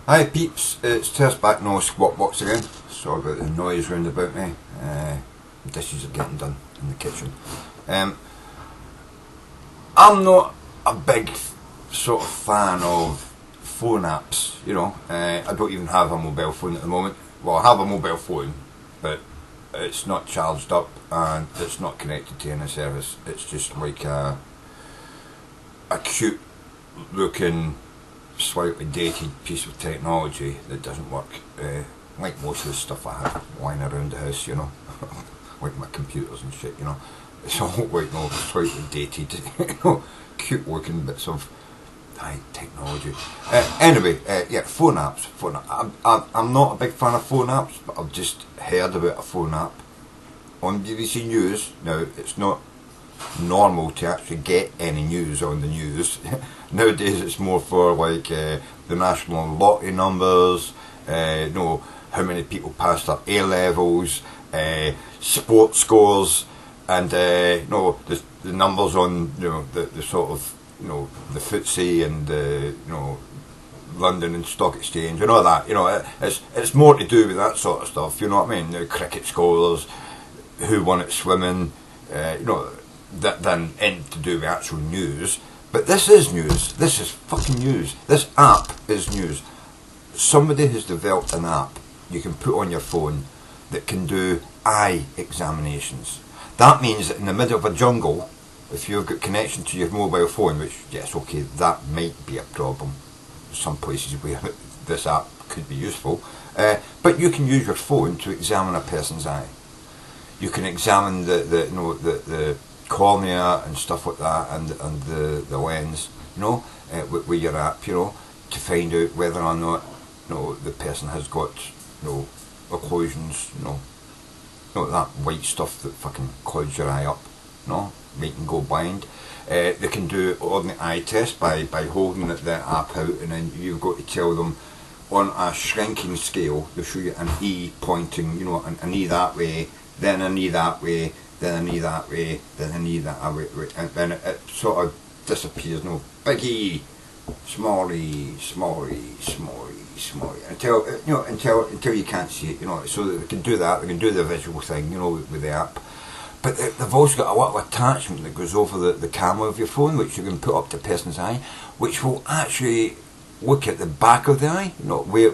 Hi peeps, it's Terse back, no squat box again. Sorry about the noise round about me. Dishes are getting done in the kitchen. I'm not a big sort of fan of phone apps, you know. I don't even have a mobile phone at the moment. Well, I have a mobile phone, but it's not charged up and it's not connected to any service. It's just like a cute looking, slightly dated piece of technology that doesn't work. Like most of the stuff I have lying around the house, you know, like my computers and shit, you know. It's all like slightly dated, you know, cute looking bits of high technology. Anyway, yeah, phone apps. I'm not a big fan of phone apps, but I've just heard about a phone app on BBC News. Now, it's not normal to actually get any news on the news. Nowadays it's more for like the national lottery numbers, how many people passed their A levels, sports scores, and the numbers on the sort of the FTSE and the London and Stock Exchange and all that. It's more to do with that sort of stuff. You know what I mean? The cricket scores, who won at swimming, than anything to do with actual news. But this is news. This is fucking news. This app is news. Somebody has developed an app you can put on your phone that can do eye examinations. That means that in the middle of a jungle, if you've got connection to your mobile phone, which, yes, okay, that might be a problem. Some places where this app could be useful. But you can use your phone to examine a person's eye. You can examine the cornea and stuff like that, and the lens, with your app, to find out whether or not, the person has got, occlusions, that white stuff that fucking clouds your eye up, making go blind. They can do ordinary eye test by holding the app out, and then you've got to tell them on a shrinking scale. They'll show you an E pointing, an E that way, then an E that way, then a knee that way, then a knee that way, and then it sort of disappears. Big E, small E, small E, small E, small E, until you can't see it. So that they can do that. They can do the visual thing, with the app. But they've also got a little attachment that goes over the camera of your phone, which you can put up to a person's eye, which will actually look at the back of the eye, where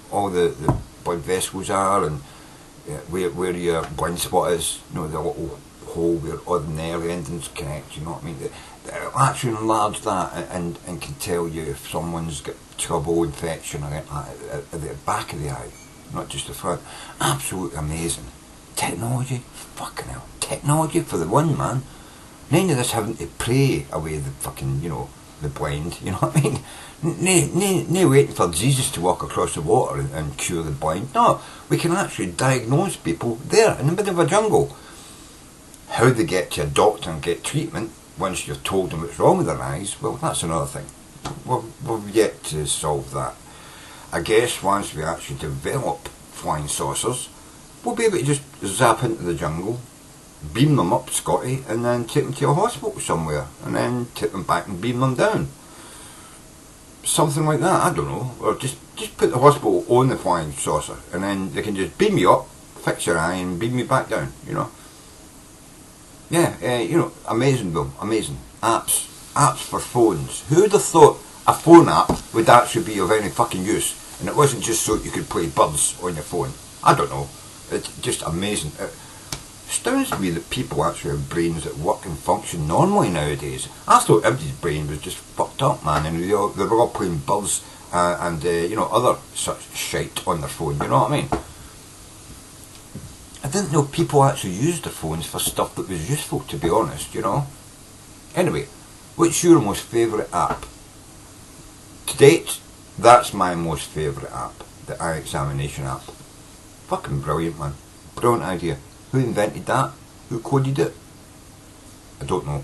all the blood vessels are, and where your blind spot is, the little hole where ordinary endings connect, you know what I mean? They'll actually enlarge that and can tell you if someone's got trouble, infection, or anything like that at the back of the eye, not just the front. Absolutely amazing. Technology, fucking hell. Technology for the one, man. None of this having to pray away the fucking, the blind, you know what I mean? No waiting for Jesus to walk across the water and cure the blind. No, we can actually diagnose people there in the middle of a jungle. How they get to a doctor and get treatment once you've told them what's wrong with their eyes, well, that's another thing. We've yet to solve that. I guess once we actually develop flying saucers, we'll be able to just zap into the jungle, beam them up, Scotty, and then take them to a hospital somewhere, and then take them back and beam them down. Something like that, I don't know. Or just put the hospital on the flying saucer, and then they can just beam you up, fix your eye, and beam you back down, Yeah, amazing though, amazing. Apps for phones. Who would have thought a phone app would actually be of any fucking use? And it wasn't just so you could play birds on your phone. I don't know. It's just amazing. It astounds me that people actually have brains that work and function normally nowadays. I thought everybody's brain was just fucked up, man, and they were all playing birds and other such shite on their phone, you know what I mean? I didn't know people actually used their phones for stuff that was useful, to be honest, Anyway, what's your most favourite app? To date, that's my most favourite app, the eye examination app. Fucking brilliant, man. Brilliant idea. Who invented that? Who coded it? I don't know.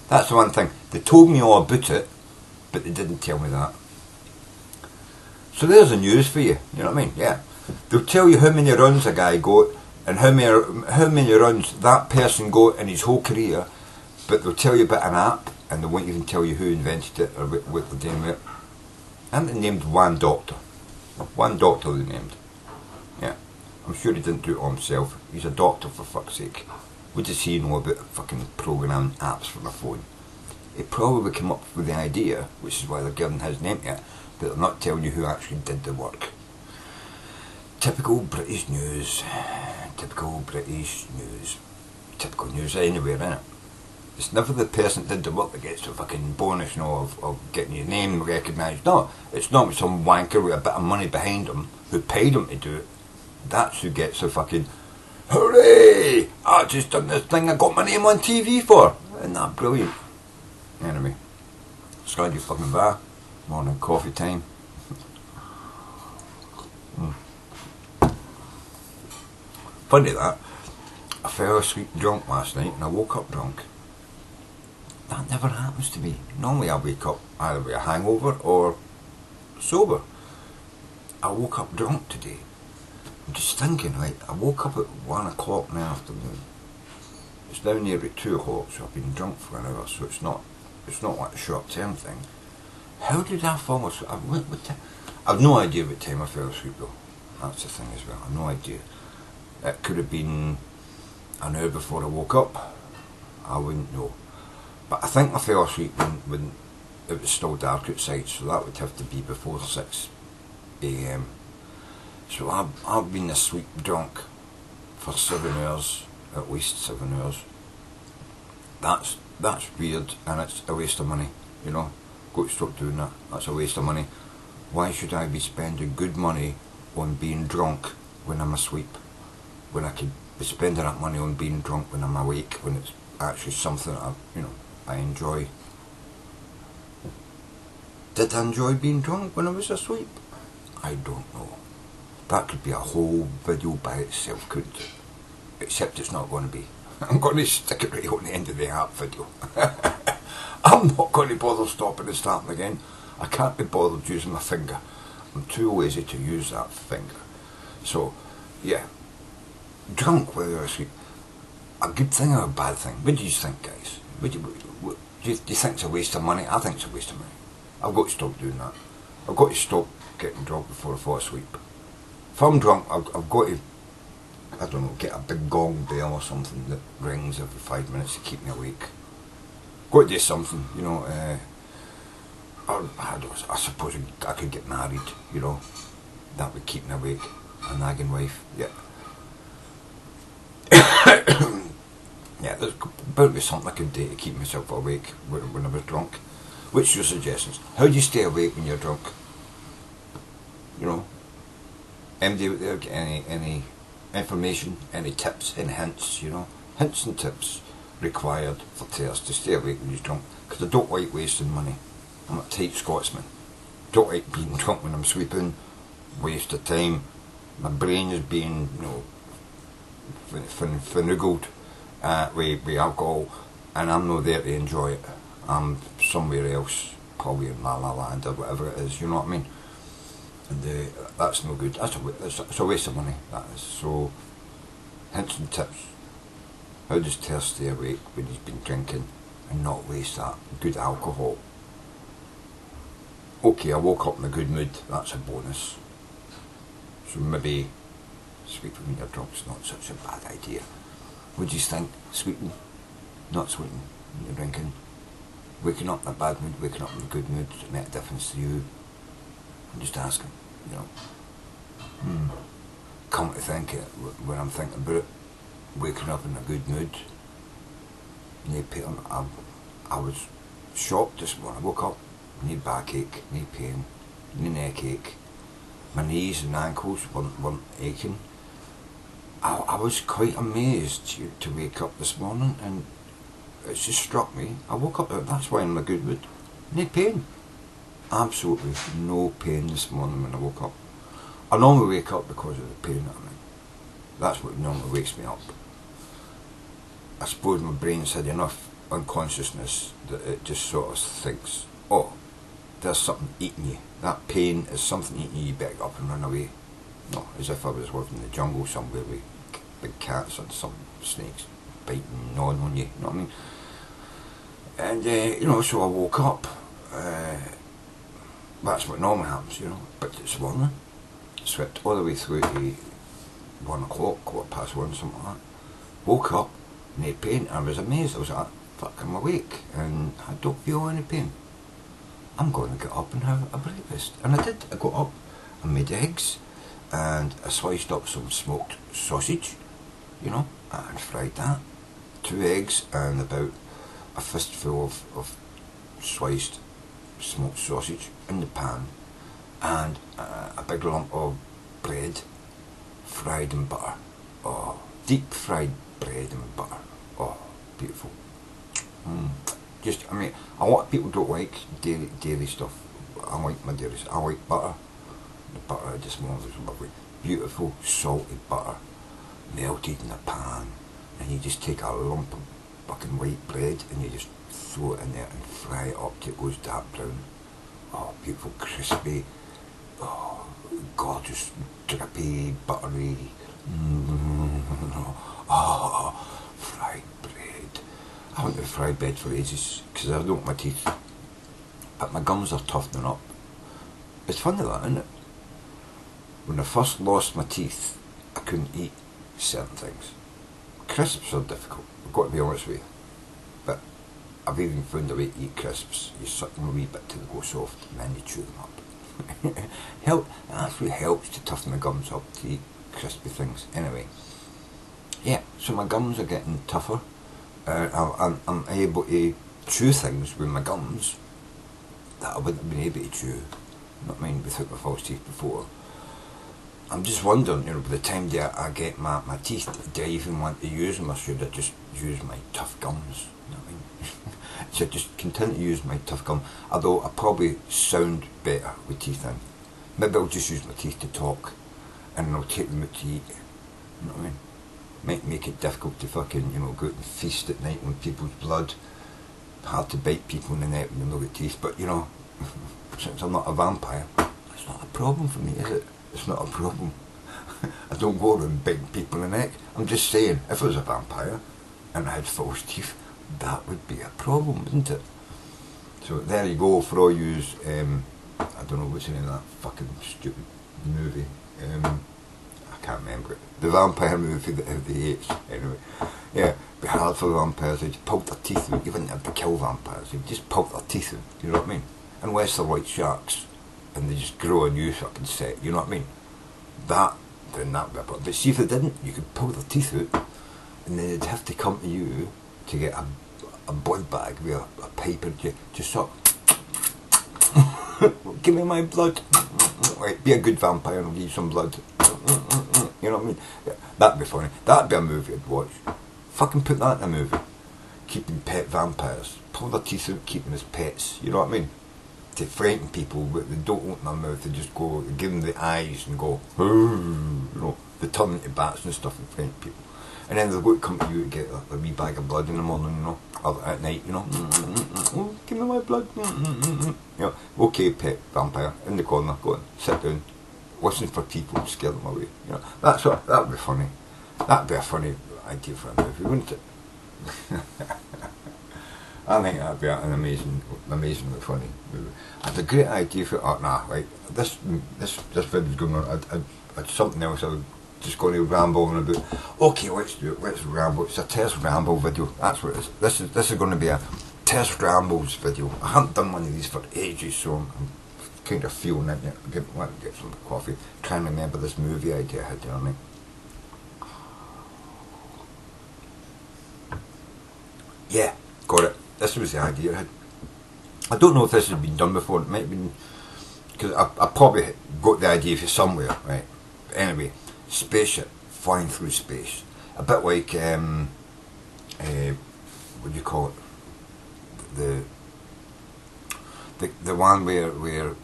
That's the one thing. They told me all about it, but they didn't tell me that. So there's the news for you. You know what I mean? Yeah. They'll tell you how many runs a guy got and how many runs that person got in his whole career, but they'll tell you about an app and they won't even tell you who invented it or what they're doing with it. And they named one doctor. One doctor they named. Yeah. I'm sure he didn't do it all himself. He's a doctor, for fuck's sake. What does he know about fucking programming apps for the phone? He probably came up with the idea, which is why they're giving his name to it, but they're not telling you who actually did the work. Typical British news. Typical British news. Typical news anywhere, innit? It's never the person that did the work that gets the fucking bonus, you know, of getting your name recognised. No, it's not some wanker with a bit of money behind him who paid him to do it. That's who gets the fucking, hooray! I just done this thing I got my name on TV for. Isn't that brilliant? Anyway, Scotty, you fucking bar. Morning coffee time. Funny that. I fell asleep drunk last night and I woke up drunk. That never happens to me. Normally I wake up either with a hangover or sober. I woke up drunk today. I'm just thinking, right, I woke up at 1 o'clock in the afternoon. It's now nearly 2 o'clock, so I've been drunk for an hour, so it's not like a short term thing. How did I fall asleep? I've no idea what time I fell asleep though. That's the thing as well, I've no idea. It could have been an hour before I woke up. I wouldn't know. But I think I fell asleep when it was still dark outside, so that would have to be before 6 AM. So I've been asleep drunk for 7 hours, at least 7 hours. That's weird, and it's a waste of money, you know. Got to stop doing that. That's a waste of money. Why should I be spending good money on being drunk when I'm asleep, when I could be spending that money on being drunk when I'm awake, when it's actually something that I enjoy. Did I enjoy being drunk when I was asleep? I don't know. That could be a whole video by itself, couldn't it? Except it's not going to be. I'm going to stick it right on the end of the app video. I'm not going to bother stopping and starting again. I can't be bothered using my finger. I'm too lazy to use that finger. So, yeah. Drunk while you're asleep. A good thing or a bad thing? What do you think, guys? Do you think it's a waste of money? I think it's a waste of money. I've got to stop doing that. I've got to stop getting drunk before I fall asleep. If I'm drunk, I've got to, I don't know, get a big gong bell or something that rings every 5 minutes to keep me awake. Got to do something, you know. I suppose I could get married, you know. That would keep me awake. A nagging wife, yeah. Yeah, there's bound to be something I could do to keep myself awake when I was drunk. What's your suggestions? How do you stay awake when you're drunk? You know, MD out there, get any information, any tips, any hints, you know? Hints and tips required for Terse to stay awake when he's drunk, because I don't like wasting money. I'm a tight Scotsman. Don't like being drunk when I'm sleeping, waste of time. My brain is being, you know, finoogled with alcohol, and I'm not there to enjoy it. I'm somewhere else, probably in La La Land or whatever it is, you know what I mean? And that's no good. It's a waste of money, that is. So, hints and tips. How does Terse stay awake when he's been drinking and not waste that good alcohol? Okay, I woke up in a good mood, that's a bonus. So maybe sleeping when you're drunk is not such a bad idea. What do you think? Sleeping? Not sleeping when you're drinking? Waking up in a bad mood, waking up in a good mood, does it make a difference to you? I'm just asking, you know. Come to think it, when I'm thinking about it, waking up in a good mood, I was shocked this morning. I woke up, knee backache, knee pain, knee neck ache. My knees and ankles weren't aching. I was quite amazed to wake up this morning, and it just struck me. I woke up, that's why I'm in a good mood. No pain. Absolutely no pain this morning when I woke up. I normally wake up because of the pain that I'm in. That's what normally wakes me up. I suppose my brain's had enough unconsciousness that it just sort of thinks, oh, there's something eating you. That pain is something eating you, you better get up and run away. No, as if I was living in the jungle somewhere with big cats and some snakes biting and gnawing on you, you know what I mean? And, you know, so I woke up That's what normally happens, you know. But this morning, slept all the way through to 1 o'clock, 1:15, something like that. Woke up, no pain. I was amazed. I was like, fuck, I'm awake and I don't feel any pain. I'm going to get up and have a breakfast. And I did. I got up, I made eggs, and I sliced up some smoked sausage, you know, and fried that. 2 eggs and about a fistful of sliced smoked sausage in the pan, and a big lump of bread fried in butter. Oh, deep fried bread and butter. Oh, beautiful. Just, I mean, a lot of people don't like dairy stuff. I like my dairy. I like butter. The butter I just want is lovely. Beautiful salty butter melted in a pan, and you just take a lump of fucking white bread and you just throw it in there and fry it up till it goes dark brown. Oh, beautiful, crispy. Oh, gorgeous, drippy, buttery. Oh, fried bread. I haven't had fried bread for ages because I don't want my teeth, but my gums are toughening up. It's funny that, isn't it? When I first lost my teeth, I couldn't eat certain things. Crisps are difficult, I've got to be honest with you. But I've even found a way to eat crisps. You suck them a wee bit till they go soft and then you chew them up. It actually helps to toughen the gums up to eat crispy things. Anyway, yeah, so my gums are getting tougher. I'm able to chew things with my gums that I wouldn't have been able to chew, you know what I mean, without my false teeth before. I'm just wondering, you know, by the time that I get my teeth, do I even want to use them, or should I just use my tough gums? You know what I mean? So just continue to use my tough gum, although I probably sound better with teeth in. Maybe I'll just use my teeth to talk, and I'll take them out to eat. You know what I mean? Might make it difficult to fucking, you know, go out and feast at night on people's blood. Hard to bite people in the neck when they've not got teeth, but you know, since I'm not a vampire, it's not a problem for me, is it? It's not a problem. I don't go around biting people in the neck. I'm just saying, if I was a vampire and I had false teeth, that would be a problem, wouldn't it? So there you go for all yous. I don't know what's the name of that fucking stupid movie. I can't remember it. The vampire movie that had the H. Anyway, yeah, it'd be hard for vampires. They'd pull their teeth out. You wouldn't have to kill vampires. They'd just pull their teeth out. You know what I mean? Unless they're like sharks and they just grow a new fucking set. You know what I mean? Then that would be. But see, if they didn't, you could pull their teeth out, and then they'd have to come to you to get a blood bag with a pipe and just sort of, give me my blood. Right, be a good vampire and I'll give you some blood. You know what I mean? Yeah, that'd be funny. That'd be a movie I'd watch. Fucking put that in a movie. Keeping pet vampires. Pull their teeth out, keep them as pets. You know what I mean? To frighten people, but they don't open their mouth. They just go, give them the eyes and go, you know, they turn into bats and stuff and frighten people. And then they'll go to come to you to get a wee bag of blood in the morning, you know, or at night, you know. Oh, give me my blood. You know, okay, pet vampire, in the corner, go on, sit down, listen for people, scare them away. You know, that would be funny. That'd be a funny idea for a movie, wouldn't it? I think that'd be an amazingly funny movie. I had a great idea for right. This video's going on. I had something else I was just going to ramble on about. Okay, let's do it. Let's ramble. It's a terse ramble video. That's what it is. This is going to be a terse rambles video. I haven't done one of these for ages, so I'm kind of feeling it. Let me get some coffee. Try and remember this movie idea I had, you know what I mean? Yeah, got it. This was the idea I had. I don't know if this has been done before. It might have been, because I probably got the idea for somewhere, right? But anyway, spaceship flying through space, a bit like what do you call it? The one where it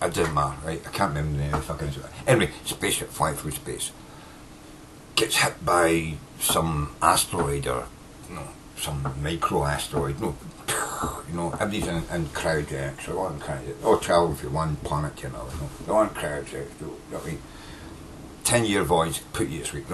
doesn't matter, right? I can't remember the name of the fucking. Anyway, spaceship flying through space gets hit by some asteroid or some micro asteroid. Everybody's in cryogenics, so they're all in cryogenics. Or travel from one planet to another. They're all in cryogenics. You know what I mean? 10-year voyage, put you to sleep.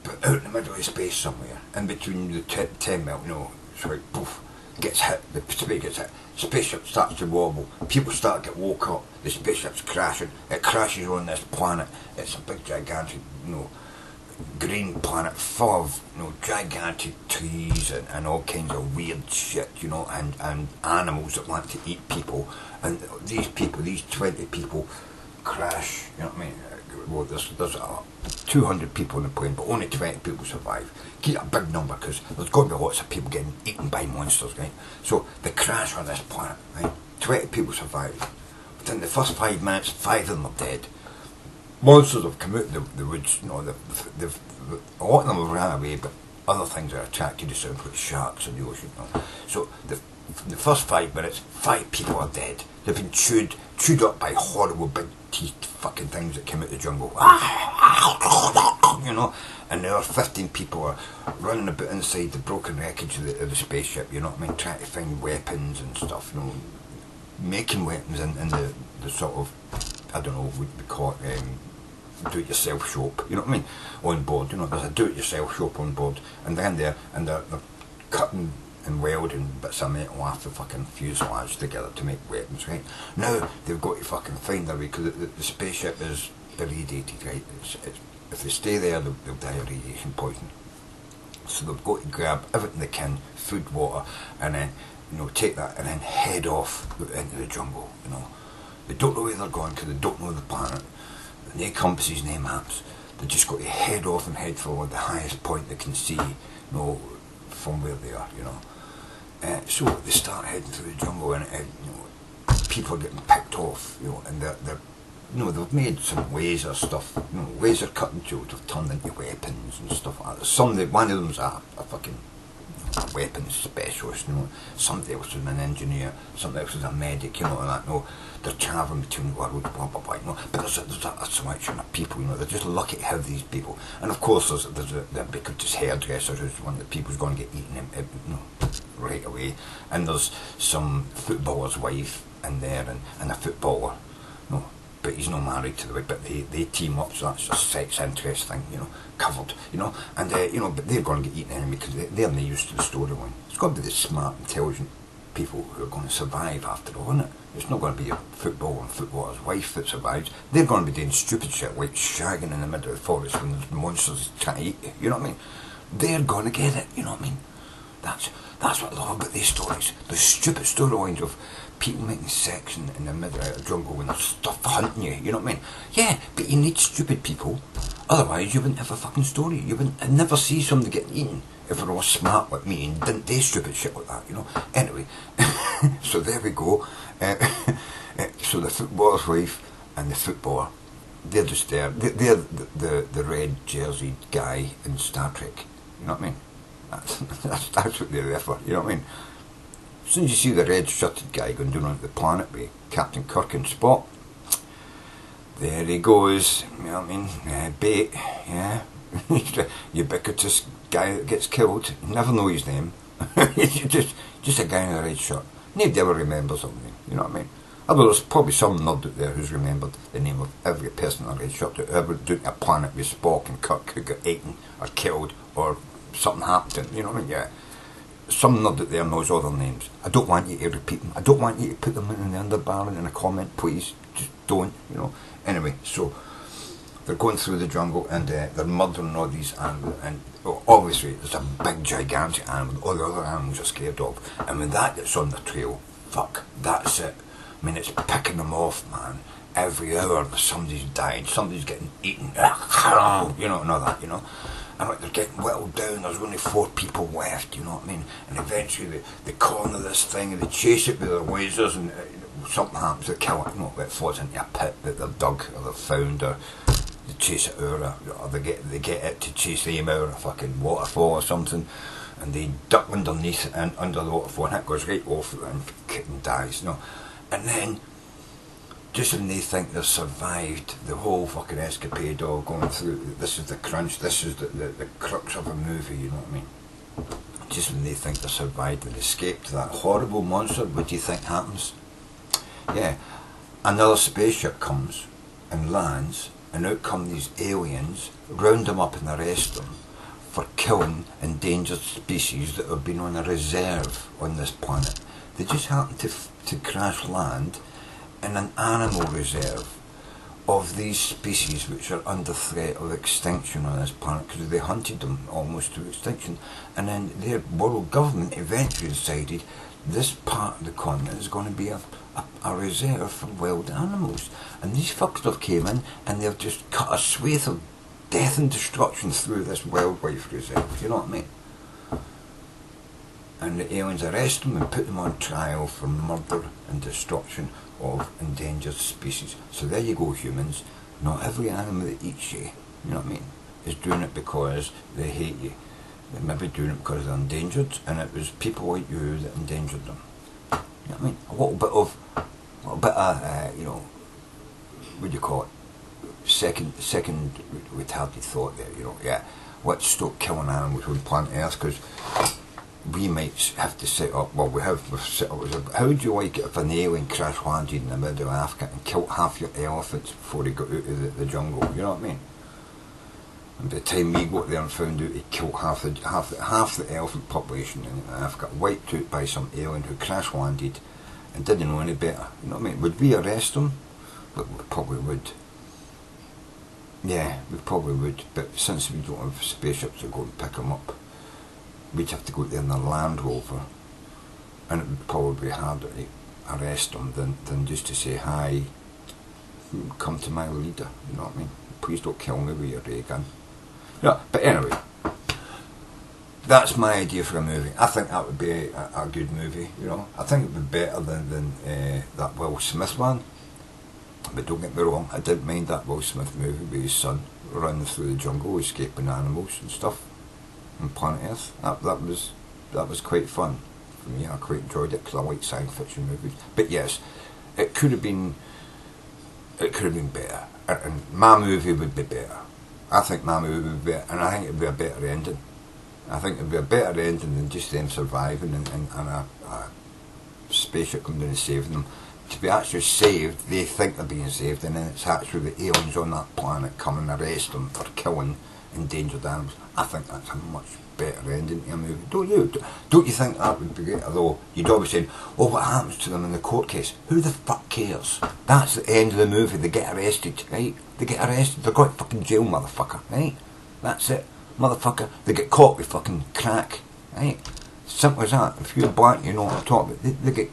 But out in the middle of space somewhere, in between the 10 mile, it's like poof, gets hit, the spaceship gets hit, spaceship starts to wobble, people start to get woke up, the spaceship's crashing, it crashes on this planet, it's a big gigantic, green planet full of, gigantic trees and all kinds of weird shit, and animals that want to eat people, and these 20 people crash, you know what I mean? Well, there's 200 people on the plane, but only 20 people survive. Keep a big number, because there's got to be lots of people getting eaten by monsters, right? So they crash on this planet, right? 20 people survive. Within the first 5 minutes, 5 of them are dead. Monsters have come out of the woods, a lot of them have ran away, but other things are attracted to them, like sharks in the ocean. So in the first 5 minutes, 5 people are dead. They've been chewed up by horrible big teeth fucking things that came out of the jungle. And there are 15 people are running about inside the broken wreckage of the spaceship, trying to find weapons and stuff, making weapons in the sort of, I don't know what we call it, do-it-yourself shop, on board. There's a do-it-yourself shop on board, and they're in there, and they're cutting and welding bits of metal off the fucking fuselage together to make weapons, right? Now they've got to fucking find their way, because the spaceship is irradiated, right? If they stay there, they'll die of radiation poisoning. So they've got to grab everything they can, food, water, and then take that and then head off into the jungle. They don't know where they're going because they don't know the planet. No compasses, no maps. They just got to head off and head for the highest point they can see, from where they are. So they start heading through the jungle, and people are getting picked off, and they've made some laser stuff, laser cutting tools have turned into weapons and stuff like that. One of them's a fucking weapons specialist, somebody else is an engineer, somebody else is a medic, and that, they're travelling between worlds, blah blah blah, but there's a selection of people, they're just lucky to have these people, and of course there's the ubiquitous hairdresser who's one of the people who's going to get eaten, right away, and there's some footballer's wife in there, and a footballer, but he's not married to the wife, but they team up, so that's just sex interest thing, covered, and but they're going to get eaten anyway, because they're not used to the storyline. It's got to be the smart, intelligent people who are going to survive after all, isn't it? It's not going to be a footballer and footballer's wife that survives. They're going to be doing stupid shit like shagging in the middle of the forest when there's monsters trying to eat you, you know what I mean? They're going to get it, you know what I mean? That's what I love about these stories. The stupid storylines of people making sex in the middle of the jungle when there's stuff hunting you, you know what I mean? Yeah, but you need stupid people, otherwise you wouldn't have a fucking story. You wouldn't never see somebody getting eaten if they're all smart like me and didn't do stupid shit like that, Anyway, so there we go. So the footballer's wife and the footballer, they're just there. They're the red jerseyed guy in Star Trek, you know what I mean? That's what they're there for, you know what I mean? As soon as you see the red shirted guy going down onto the planet with Captain Kirk and Spock, there he goes, you know what I mean? Bait, yeah. Ubiquitous guy that gets killed, never know his name. just a guy in a red shirt. Nobody ever remembers his name, you know what I mean? Although there's probably some nerd out there who's remembered the name of every person in a red shirt that ever doing a planet with Spock and Kirk who got eaten or killed or something happened to him, you know what I mean? Yeah. Some nerd out there knows all their names. I don't want you to repeat them. I don't want you to put them in the underbarrel in a comment, please. Just don't, Anyway, so they're going through the jungle and they're murdering all these animals, and obviously there's a big gigantic animal that all the other animals are scared of, and when that gets on the trail, fuck, that's it. I mean, it's picking them off, man. Every hour somebody's dying, somebody's getting eaten, and all that, and like they're getting whittled down, there's only 4 people left, you know what I mean, and eventually they corner this thing and they chase it with their lasers, and something happens, they kill it, it falls into a pit that they've dug or they've found, or they chase it out, or they get it to chase them out of a fucking waterfall or something, and they duck underneath it and under the waterfall, and it goes right off and dies, and then just when they think they've survived the whole fucking escapade all going through, this is the crunch, this is the crux of a movie, you know what I mean? Just when they think they've survived and escaped that horrible monster, what do you think happens? Yeah, another spaceship comes and lands, and out come these aliens, round them up and arrest them, for killing endangered species that have been on a reserve on this planet. They just happen to crash land in an animal reserve of these species which are under threat of extinction on this planet because they hunted them almost to extinction, and then their world government eventually decided this part of the continent is going to be a reserve for wild animals, and these fuckers have came in and they've just cut a swathe of death and destruction through this wildlife reserve, you know what I mean? And the aliens arrest them and put them on trial for murder and destruction of endangered species. So there you go, humans. Not every animal that eats you, you know what I mean, is doing it because they hate you. They may be doing it because they're endangered, and it was people like you that endangered them. You know what I mean? A little bit of you know, what do you call it? Second retarded thought there, you know. Yeah, let's stop killing animals on planet Earth because we might have to set up, well, we've set up, how would you like it if an alien crash landed in the middle of Africa and killed half your elephants before they got out of the jungle, you know what I mean? And by the time we got there and found out he killed half the elephant population in Africa, wiped out by some alien who crash landed and didn't know any better, you know what I mean? Would we arrest them? But we probably would. Yeah, we probably would, but since we don't have spaceships to go and pick them up, we'd have to go there in the Land Rover, and it would probably be harder to arrest them than just to say, hi, come to my leader, you know what I mean? Please don't kill me with your ray gun. Yeah, but anyway, that's my idea for a movie. I think that would be a good movie, you know. I think it would be better than that Will Smith one. But don't get me wrong, I didn't mind that Will Smith movie with his son running through the jungle, escaping animals and stuff on planet Earth. That was quite fun for me. I quite enjoyed it because I like science fiction movies. But yes, it could have been better, and my movie would be better. I think my movie would be better, and I think it would be a better ending. I think it would be a better ending than just them surviving and a spaceship coming in and saving them. To be actually saved, they think they're being saved, and then it's actually the aliens on that planet come and arrest them for killing endangered animals. I think that's a much better ending to a movie. Don't you? Don't you think that would be great? Although you'd always say, oh, what happens to them in the court case? Who the fuck cares? That's the end of the movie. They get arrested, right? They get arrested. They're going to fucking jail, motherfucker, right? That's it, motherfucker. They get caught with fucking crack, right? Simple as that. If you're black, you know what I'm talking about. They get...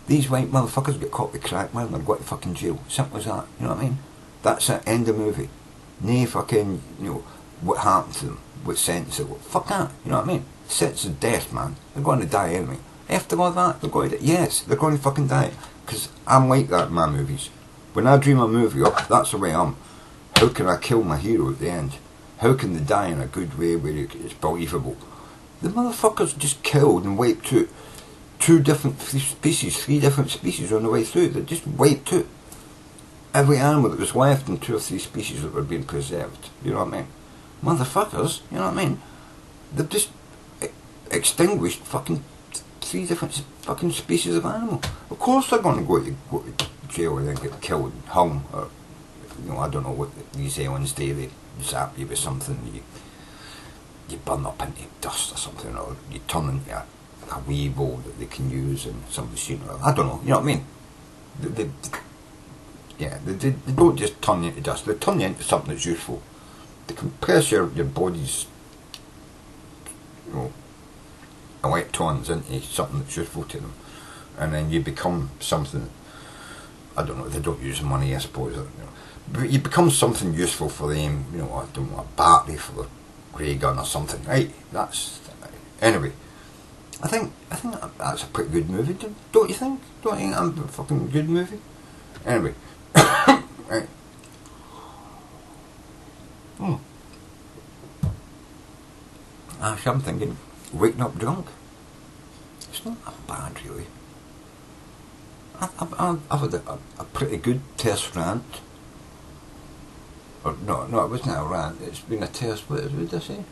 These white motherfuckers get caught with crack, man, they're going to fucking jail. Simple as that, you know what I mean? That's it, end of movie. Nay fucking, you know, what happened to them, what sentence it was. Fuck that, you know what I mean? Sentence of death, man. They're going to die anyway. After all that, they're going to die. Yes, they're going to fucking die. Because I'm like that in my movies. When I dream a movie up, that's the way I am. How can I kill my hero at the end? How can they die in a good way where it's believable? The motherfuckers just killed and wiped out three different species on the way through. They just wiped out every animal that was left in 2 or 3 species that were being preserved. You know what I mean? Motherfuckers, you know what I mean? They've just extinguished fucking 3 different fucking species of animal. Of course they're going to go to jail and then get killed and hung, or, you know, I don't know what these aliens do. They zap you with something, you burn up into dust or something, or you turn into a weevil that they can use in some machine. I don't know, you know what I mean? They don't just turn you into dust, they turn you into something that's useful. They compress your body's, you know, electrons into something that's useful to them, and then you become something. I don't know, they don't use money, I suppose, you know, but you become something useful for them, you know, I don't know, a battery for the ray gun or something, right? That's, anyway, I think that's a pretty good movie, don't you think? Don't you think I'm a fucking good movie? Anyway, right. Actually, I'm thinking, waking up drunk. It's not that bad, really. I've had a pretty good terse rant. Or no, it wasn't a rant. It's been a terse. What did I say?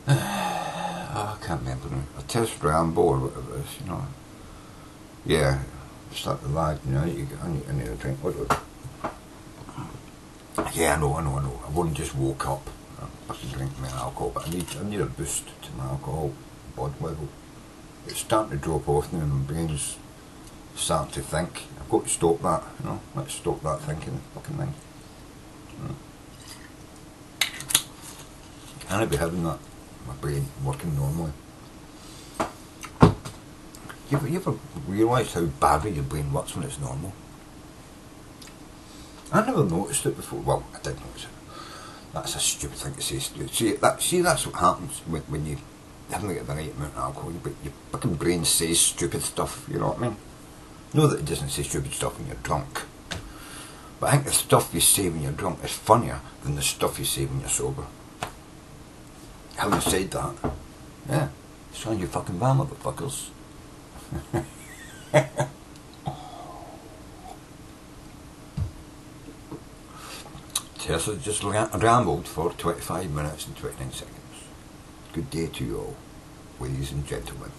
I can't remember now. A terse ramble or whatever it is, you know. Yeah, start the lag. You know, I need a drink. What? Yeah, I know. I've only just woke up. fucking drink my alcohol, but I need a boost to my alcohol blood level. It's starting to drop off now and my brain's starting to think. I've got to stop that, you know, let's stop that thinking fucking thing. Can't be having that, my brain working normally. You ever realised how badly your brain works when it's normal? I never noticed it before. Well, I did notice it. That's a stupid thing to say. See, that's what happens when you haven't got the right amount of alcohol. Your fucking brain says stupid stuff, you know what I mean? Know that it doesn't say stupid stuff when you're drunk. But I think the stuff you say when you're drunk is funnier than the stuff you say when you're sober. Having said that, yeah, it's on your fucking van, motherfuckers. Tersse just rambled for 25 minutes and 29 seconds. Good day to you all, ladies and gentlemen.